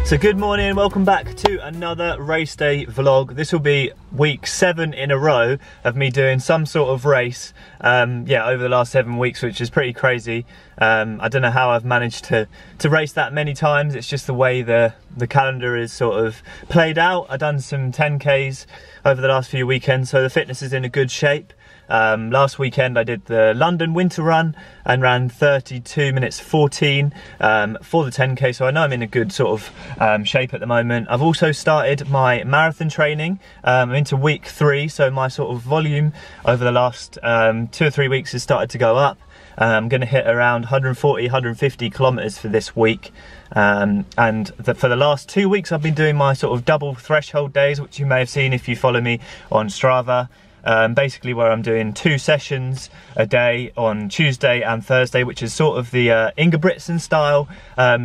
So good morning, welcome back to another race day vlog. This will be week 7 in a row of me doing some sort of race over the last 7 weeks, which is pretty crazy. I don't know how I've managed to race that many times. It's just the way the calendar is sort of played out. I've done some 10Ks over the last few weekends, so the fitness is in a good shape. Last weekend I did the London winter run and ran 32 minutes 14 for the 10K, so I know I'm in a good sort of shape at the moment. I've also started my marathon training. I'm into week 3, so my sort of volume over the last 2 or 3 weeks has started to go up. I'm going to hit around 140, 150 kilometers for this week. For the last 2 weeks I've been doing my sort of double threshold days, which you may have seen if you follow me on Strava. Basically where I'm doing 2 sessions a day on Tuesday and Thursday, which is sort of the Ingebrigtsen style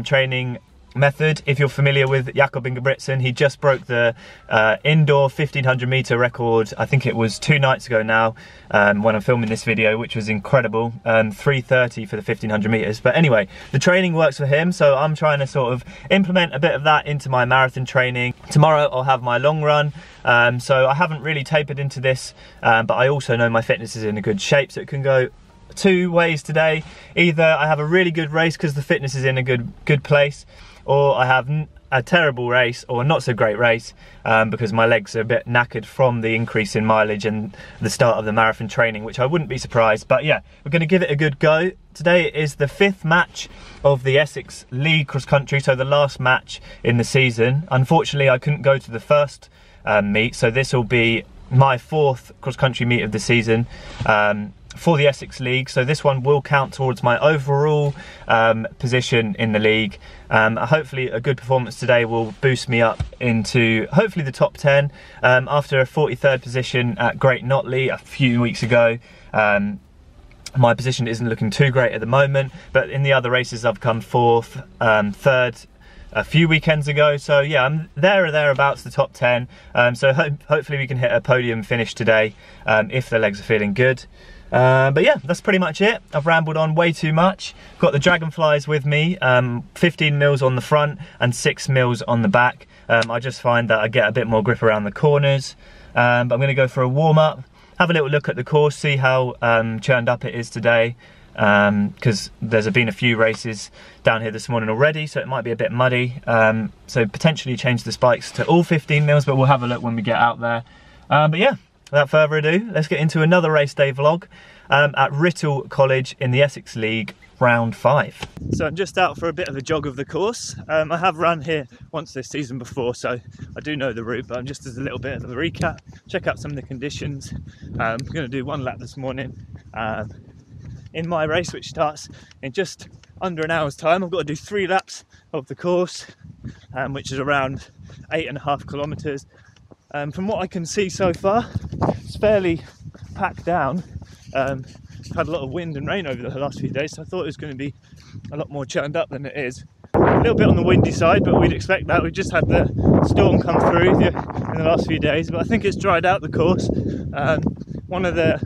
training method. If you're familiar with Jakob Ingebrigtsen, he just broke the indoor 1500 meter record, I think it was 2 nights ago now, when I'm filming this video, which was incredible. 3:30 for the 1500 meters. But anyway, the training works for him, so I'm trying to sort of implement a bit of that into my marathon training. Tomorrow I'll have my long run, so I haven't really tapered into this, but I also know my fitness is in a good shape, so it can go 2 ways today. Either I have a really good race because the fitness is in a good place, or I have a terrible race or not so great race because my legs are a bit knackered from the increase in mileage and the start of the marathon training, which I wouldn't be surprised. But yeah, we're going to give it a good go. Today is the 5th match of the Essex League cross country, so the last match in the season. Unfortunately, I couldn't go to the first meet, so this will be my 4th cross country meet of the season for the Essex League, so this one will count towards my overall position in the league. Hopefully a good performance today will boost me up into hopefully the top 10 after a 43rd position at Great Notley a few weeks ago. My position isn't looking too great at the moment, but in the other races I've come 4th, 3rd a few weekends ago, so yeah, I'm there or thereabouts the top 10. So hopefully we can hit a podium finish today if the legs are feeling good. But yeah, that's pretty much it. I've rambled on way too much. Got the Dragonflies with me, 15 mils on the front and 6 mils on the back. I just find that I get a bit more grip around the corners. But I'm going to go for a warm-up, have a little look at the course, see how churned up it is today, because there's been a few races down here this morning already, so it might be a bit muddy. So potentially change the spikes to all 15 mils, but we'll have a look when we get out there. But yeah, without further ado, let's get into another race day vlog at Writtle College in the Essex League, round 5. So I'm just out for a bit of a jog of the course. I have run here once this season before, so I do know the route, but I'm just as a little bit of a recap, check out some of the conditions. I'm going to do 1 lap this morning in my race, which starts in just under an hour's time. I've got to do 3 laps of the course, which is around 8.5 kilometers. From what I can see so far, it's fairly packed down. I've had a lot of wind and rain over the last few days, so I thought it was going to be a lot more churned up than it is. A little bit on the windy side, but we'd expect that. We've just had the storm come through in the last few days, but I think it's dried out the course. One of the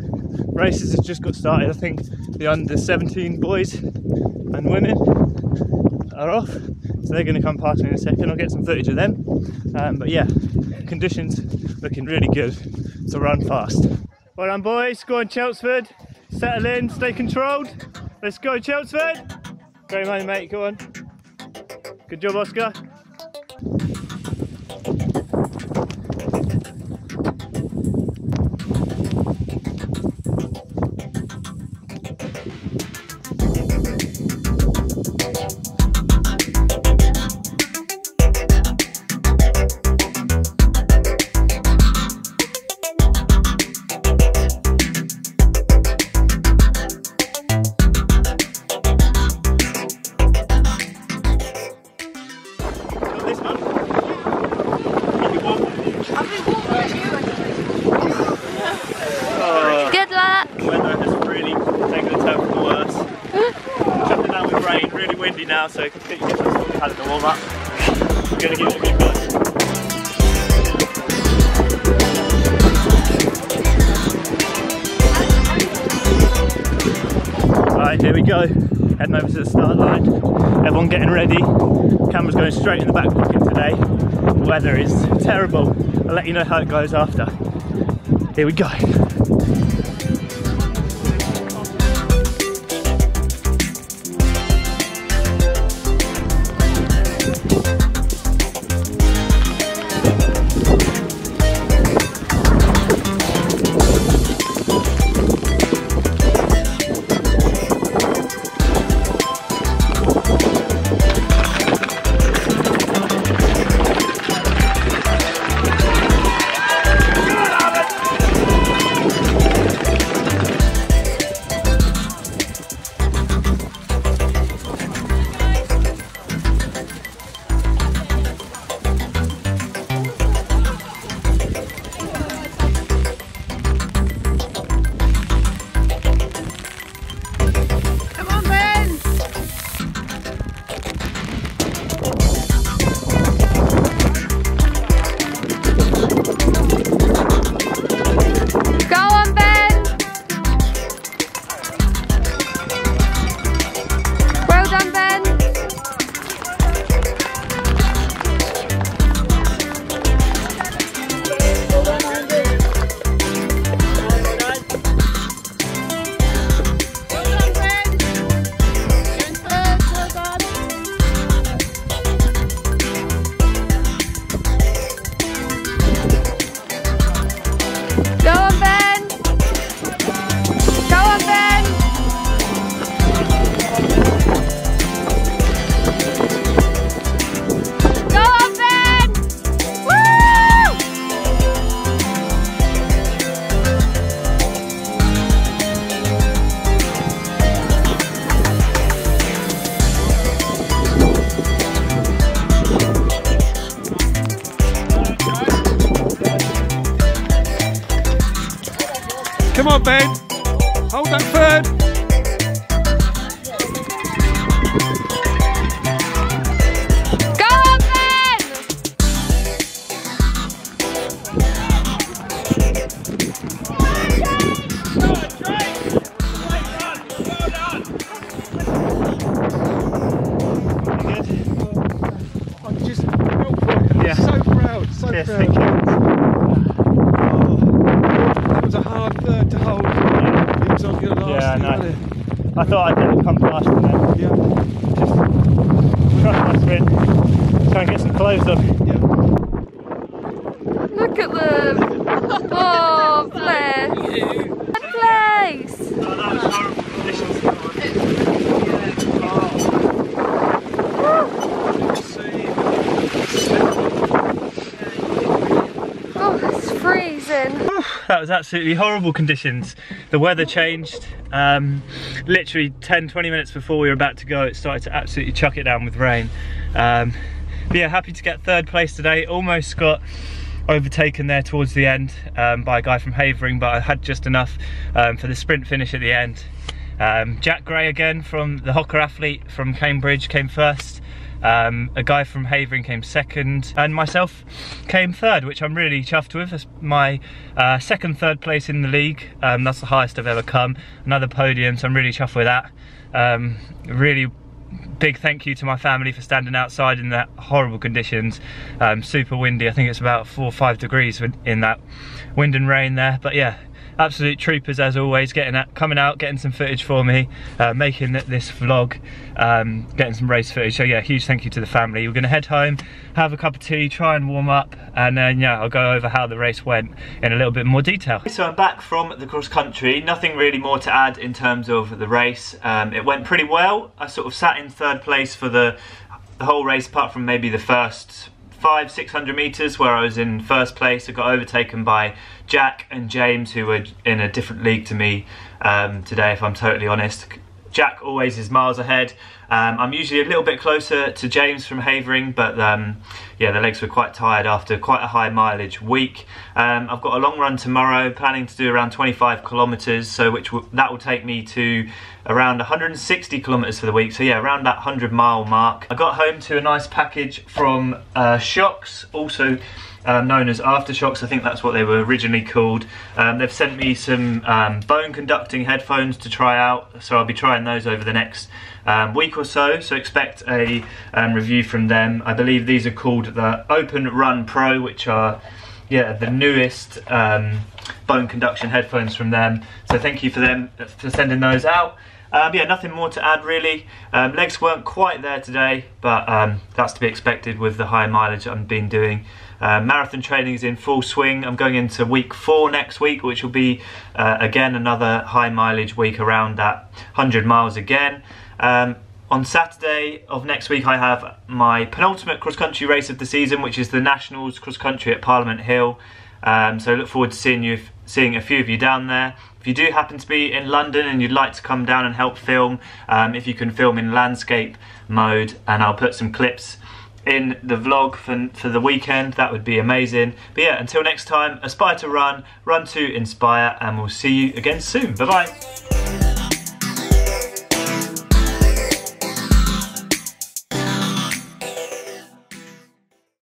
races has just got started. I think the under 17 boys and women are off, so they're going to come past me in a second. I'll get some footage of them. But yeah, conditions looking really good to run fast. Well done boys, go on Chelmsford, settle in, stay controlled. Let's go Chelmsford. Great man mate, go on. Good job Oscar. Good luck! The weather has really taken a turn for the worse. Chucking down with rain, really windy now, so completely different to what we had in the warm-up. We're going to give it a good go. Right, here we go. heading over to the start line. Everyone getting ready. Camera's going straight in the back pocket today. The weather is terrible. I'll let you know how it goes after. Here we go. Come on, Ben. Hold that third. Go on, Ben! I'm just so proud, so Yes, proud. thank you. That was a hard third to hold. It was on your last. Yeah, I know. wasn't it? I thought I'd come past them then. Yeah. Just trust my sprint. Try and get some clothes on. Yeah. Look at them! Oh, bless! Good place! Oh, that was horrible conditions. Oh, it's freezing. That was absolutely horrible conditions. The weather changed. Literally 10-20 minutes before we were about to go, it started to absolutely chuck it down with rain. But yeah, happy to get third place today. Almost got overtaken there towards the end by a guy from Havering, but I had just enough for the sprint finish at the end. Jack Gray again from the Hocker athlete from Cambridge came first. A guy from Havering came second, and myself came third, which I'm really chuffed with. That's my second third place in the league. That's the highest I've ever come. Another podium, so I'm really chuffed with that. Really big thank you to my family for standing outside in that horrible conditions. Super windy. I think it's about 4 or 5 degrees in that wind and rain there, but yeah, absolute troopers as always, coming out, getting some footage for me, making this vlog, getting some race footage. So yeah, huge thank you to the family. We're gonna head home, have a cup of tea, try and warm up, and then yeah, I'll go over how the race went in a little bit more detail. So I'm back from the cross country. Nothing really more to add in terms of the race. It went pretty well. I sort of sat in third place for the whole race, apart from maybe the first 500-600 meters where I was in first place. I got overtaken by Jack and James, who were in a different league to me today, if I'm totally honest. Jack always is miles ahead. I'm usually a little bit closer to James from Havering, but yeah, the legs were quite tired after quite a high mileage week. I've got a long run tomorrow, planning to do around 25 kilometers, so that will take me to around 160 kilometers for the week. So yeah, around that 100-mile mark. I got home to a nice package from Shocks, also known as Aftershocks. I think that's what they were originally called. They've sent me some bone conducting headphones to try out, so I'll be trying those over the next week or so, so expect a review from them. I believe these are called the Open Run Pro, which are the newest bone conduction headphones from them. So thank you for them for sending those out. Nothing more to add really. Legs weren't quite there today, but that's to be expected with the high mileage that I've been doing. Marathon training is in full swing. I'm going into week 4 next week, which will be again another high mileage week, around that 100 miles again. On Saturday of next week I have my penultimate cross country race of the season, which is the Nationals cross country at Parliament Hill. So look forward to seeing a few of you down there. If you do happen to be in London and you'd like to come down and help film, if you can film in landscape mode, and I'll put some clips in the vlog for the weekend, that would be amazing. But yeah, until next time, aspire to run, run to inspire, and we'll see you again soon. Bye bye.